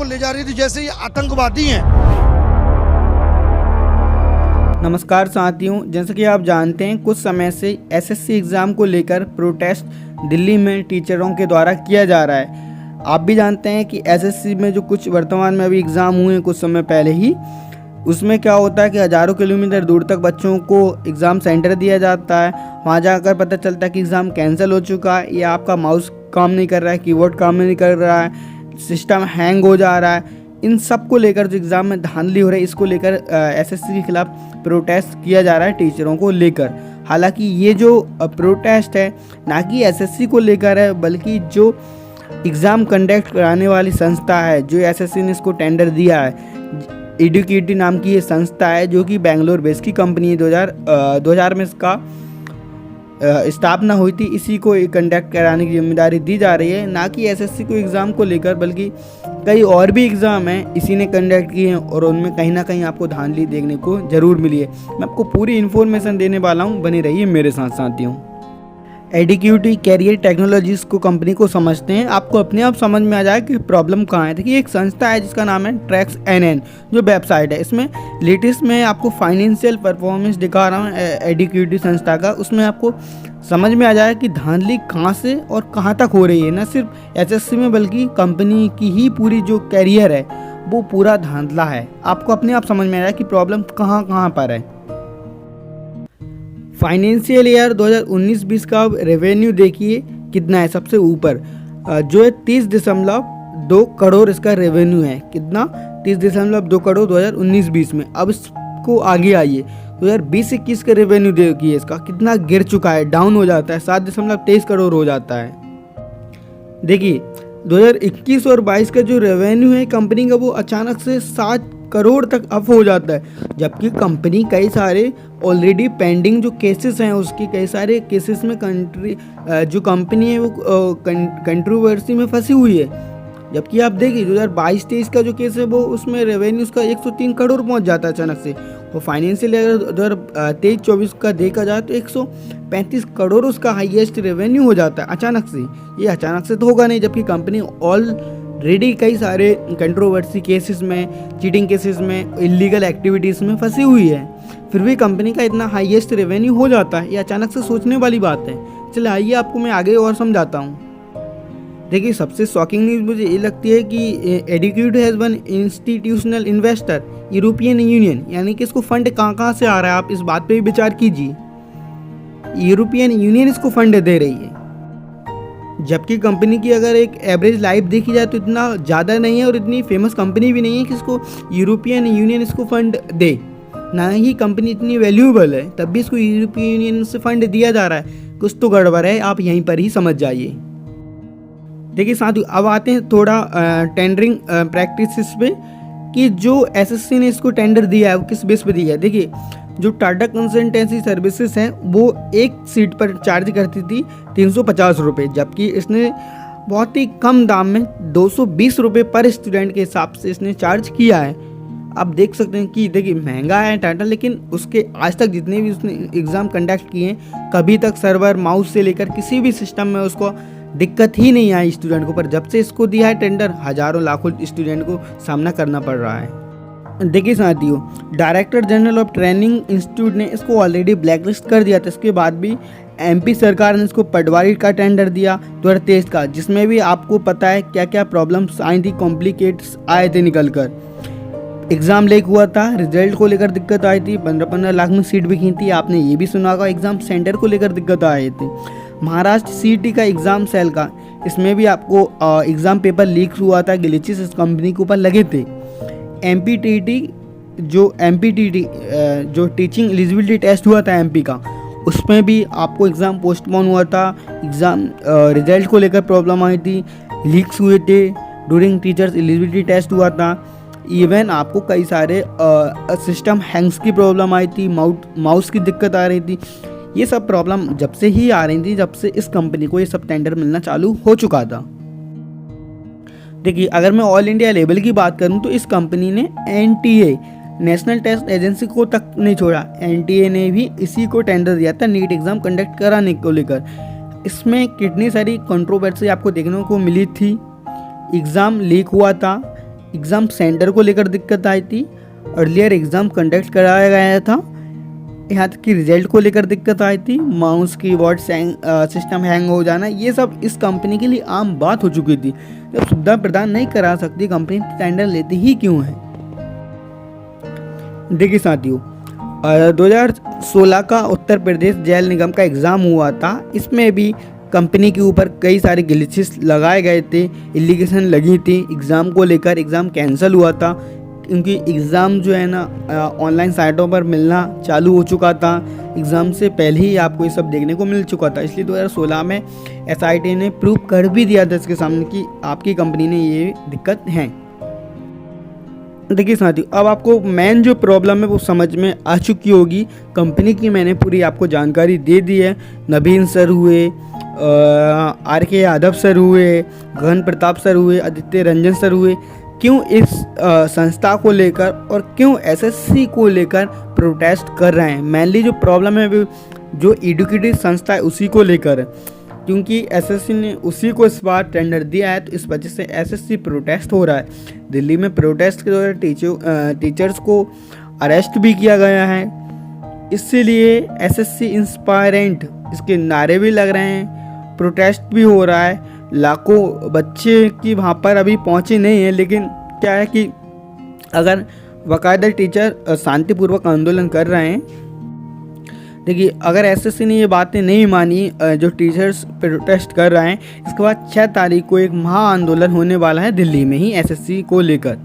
ले जा रही थी जैसे ये आतंकवादी हैं। नमस्कार साथियों, जैसे कि आप जानते हैं कुछ समय से एसएससी एग्ज़ाम को लेकर प्रोटेस्ट दिल्ली में टीचरों के द्वारा किया जा रहा है। आप भी जानते हैं कि एसएससी में जो कुछ वर्तमान में अभी एग्ज़ाम हुए हैं कुछ समय पहले ही, उसमें क्या होता है कि हज़ारों किलोमीटर दूर तक बच्चों को एग्ज़ाम सेंटर दिया जाता है। वहाँ जाकर पता चलता है कि एग्ज़ाम कैंसिल हो चुका है, या आपका माउस काम नहीं कर रहा है, कीबोर्ड काम नहीं कर रहा है, सिस्टम हैंग हो जा रहा है। इन सब को लेकर जो एग्ज़ाम में धांधली हो रही है, इसको लेकर एसएससी के खिलाफ प्रोटेस्ट किया जा रहा है टीचरों को लेकर। हालांकि ये जो प्रोटेस्ट है ना कि एसएससी को लेकर है, बल्कि जो एग्ज़ाम कंडक्ट कराने वाली संस्था है, जो एसएससी ने इसको टेंडर दिया है, एडुकेटी नाम की ये संस्था है जो कि बेंगलोर बेस की कंपनी है। 2000 में इसका स्थापना हुई थी। इसी को कंडक्ट कराने की जिम्मेदारी दी जा रही है, ना कि एसएससी को एग्ज़ाम को लेकर, बल्कि कई और भी एग्ज़ाम हैं इसी ने कंडक्ट किए हैं और उनमें कहीं ना कहीं आपको धांधली देखने को ज़रूर मिली है। मैं आपको पूरी इन्फॉर्मेशन देने वाला हूँ, बनी रहिए मेरे साथ साथियों। एडुकेटी कैरियर टेक्नोलॉजीज़ को कंपनी को समझते हैं, आपको अपने आप समझ में आ जाए कि प्रॉब्लम कहाँ है। देखिए, एक संस्था है जिसका नाम है ट्रैक्स NN, जो वेबसाइट है। इसमें लेटेस्ट में आपको फाइनेंशियल परफॉर्मेंस दिखा रहा हूँ एडुकेटी संस्था का। उसमें आपको समझ में आ जाए कि धांधली कहाँ से और कहाँ तक हो रही है। न सिर्फ एसएससी में बल्कि कंपनी की ही पूरी जो कैरियर है वो पूरा धांधला है। आपको अपने आप समझ में आ जाए कि प्रॉब्लम कहाँ कहाँ पर है। फाइनेंशियल ईयर 2019-20 का रेवेन्यू देखिए कितना है। सबसे ऊपर जो है 30.2 करोड़ इसका रेवेन्यू है। कितना? 30.2 करोड़ 2019-20 में। अब इसको आगे आइए, 2020-21 का रेवेन्यू देखिए इसका कितना गिर चुका है, डाउन हो जाता है, 7.23 करोड़ हो जाता है। देखिए 2021 और 22 का जो रेवेन्यू है कंपनी का, वो अचानक से 7 करोड़ तक अप हो जाता है, जबकि कंपनी कई सारे ऑलरेडी पेंडिंग जो केसेस हैं उसकी, कई सारे केसेस में जो कंपनी है वो कंट्रोवर्सी में फंसी हुई है। जबकि आप देखिए 2022-23 का जो केस है वो उसमें रेवेन्यू उसका 103 करोड़ पहुंच जाता है अचानक से। वो फाइनेंशियल ईयर 2023-24 का देखा जाए तो 135 करोड़ उसका हाईएस्ट रेवेन्यू हो जाता है अचानक से। ये अचानक से तो होगा नहीं, जबकि कंपनी ऑलरेडी कई सारे कंट्रोवर्सी केसेस में, चीटिंग केसेस में, इलीगल एक्टिविटीज़ में फंसी हुई है। फिर भी कंपनी का इतना हाईएस्ट रेवेन्यू हो जाता है, ये अचानक से सोचने वाली बात है। चलिए आइए आपको मैं आगे और समझाता हूँ। देखिए, सबसे शॉकिंग न्यूज़ मुझे ये लगती है कि एडुकेटी has one institutional investor European Union, यानी कि इसको फंड कहाँ से आ रहा है, आप इस बात पे भी विचार कीजिए। यूरोपियन यूनियन इसको फंड दे रही है, जबकि कंपनी की अगर एक एवरेज लाइफ देखी जाए तो इतना ज़्यादा नहीं है और इतनी फेमस कंपनी भी नहीं है कि इसको यूरोपियन यूनियन इसको फंड दे। ना ही कंपनी इतनी वैल्यूएबल है, तब भी इसको यूरोपियन यूनियन से फंड दिया जा रहा है। कुछ तो गड़बड़ है, आप यहीं पर ही समझ जाइए। देखिए साथियों, अब आते हैं थोड़ा टेंडरिंग प्रैक्टिसेस पे कि जो एसएससी ने इसको टेंडर दिया है वो किस बेस पे दिया है। देखिए, जो टाटा कंसल्टेंसी सर्विसेज हैं वो एक सीट पर चार्ज करती थी 350 रुपये, जबकि इसने बहुत ही कम दाम में 220 रुपये पर स्टूडेंट के हिसाब से इसने चार्ज किया है। आप देख सकते हैं कि देखिए महंगा है टाटा, लेकिन उसके आज तक जितने भी उसने एग्ज़ाम कंडक्ट किए हैं, कभी तक सर्वर, माउस से लेकर किसी भी सिस्टम में उसको दिक्कत ही नहीं आई स्टूडेंट को। पर जब से इसको दिया है टेंडर, हज़ारों लाखों स्टूडेंट को सामना करना पड़ रहा है। देखिए साथियों, director general of training institute ने इसको ऑलरेडी ब्लैकलिस्ट कर दिया था। इसके बाद भी एमपी सरकार ने इसको पटवारी का टेंडर दिया 2023 का, जिसमें भी आपको पता है क्या क्या प्रॉब्लम्स आई थी, कॉम्प्लिकेट्स आए थे निकल कर। एग्ज़ाम लीक हुआ था, रिजल्ट को लेकर दिक्कत आई थी, 15-15 लाख में सीट बिकी थी। आपने ये भी सुना होगा एग्ज़ाम सेंटर को लेकर दिक्कत आई थी। महाराष्ट्र सीटी का एग्ज़ाम सेल का, इसमें भी आपको एग्ज़ाम पेपर लीक हुआ था, ग्लिचेस इस कंपनी के ऊपर लगे थे। एमपीटीटी जो टीचिंग एलिजिबिलिटी टेस्ट हुआ था एमपी का, उसमें भी आपको एग्ज़ाम पोस्टपोन हुआ था। एग्ज़ाम रिजल्ट को लेकर प्रॉब्लम आई थी, लीक्स हुए थे, ड्यूरिंग टीचर्स एलिजिबिलिटी टेस्ट हुआ था। इवन आपको कई सारे सिस्टम हैंग्स की प्रॉब्लम आई थी, माउस की दिक्कत आ रही थी। ये सब प्रॉब्लम जब से ही आ रही थी, जब से इस कंपनी को ये सब टेंडर मिलना चालू हो चुका था। देखिए, अगर मैं ऑल इंडिया लेवल की बात करूं तो इस कंपनी ने एनटीए, नेशनल टेस्ट एजेंसी को तक नहीं छोड़ा। एनटीए ने भी इसी को टेंडर दिया था नीट एग्ज़ाम कंडक्ट कराने को लेकर। इसमें कितनी सारी कंट्रोवर्सी आपको देखने को मिली थी। एग्ज़ाम लीक हुआ था, एग्ज़ाम सेंटर को लेकर दिक्कत आई थी, अर्लियर एग्ज़ाम कंडक्ट कराया गया था, यहाँ तक कि रिजल्ट को लेकर दिक्कत आई थी, माउस कीबोर्ड सिस्टम हैंग हो जाना, ये सब इस कंपनी के लिए आम बात हो चुकी थी। जब सुविधा प्रदान नहीं करा सकती कंपनी टेंडर लेती ही क्यों है। देखिए साथियों, 2016 का उत्तर प्रदेश जल निगम का एग्ज़ाम हुआ था। इसमें भी कंपनी के ऊपर कई सारे ग्लिचेस लगाए गए थे, एलिगेशन लगी थी एग्ज़ाम को लेकर। एग्ज़ाम कैंसिल हुआ था क्योंकि एग्ज़ाम जो है ना ऑनलाइन साइटों पर मिलना चालू हो चुका था। एग्ज़ाम से पहले ही आपको ये सब देखने को मिल चुका था, इसलिए 2016 में SIT ने प्रूव कर भी दिया था इसके सामने कि आपकी कंपनी ने ये दिक्कत है। देखिए साथियों, अब आपको मेन जो प्रॉब्लम है वो समझ में आ चुकी होगी। कंपनी की मैंने पूरी आपको जानकारी दे दी है। नवीन सर हुए, RK यादव सर हुए, गगन प्रताप सर हुए, आदित्य रंजन सर हुए, क्यों इस संस्था को लेकर और क्यों SSC को लेकर प्रोटेस्ट कर रहे हैं। मेनली जो प्रॉब्लम है वो जो एजुकेटिव संस्था है उसी को लेकर है, क्योंकि SSC ने उसी को इस बार टेंडर दिया है, तो इस वजह से SSC प्रोटेस्ट हो रहा है। दिल्ली में प्रोटेस्ट के दौरान टीचर्स को अरेस्ट भी किया गया है। इसीलिए SSC इंस्पायरेंट इसके नारे भी लग रहे हैं, प्रोटेस्ट भी हो रहा है। लाखों बच्चे की वहाँ पर अभी पहुँचे नहीं हैं, लेकिन क्या है कि अगर बाकायदा टीचर शांतिपूर्वक आंदोलन कर रहे हैं। देखिए, अगर SSC ने ये बातें नहीं मानी, जो टीचर्स प्रोटेस्ट कर रहे हैं, इसके बाद 6 तारीख को एक महा आंदोलन होने वाला है दिल्ली में ही SSC को लेकर।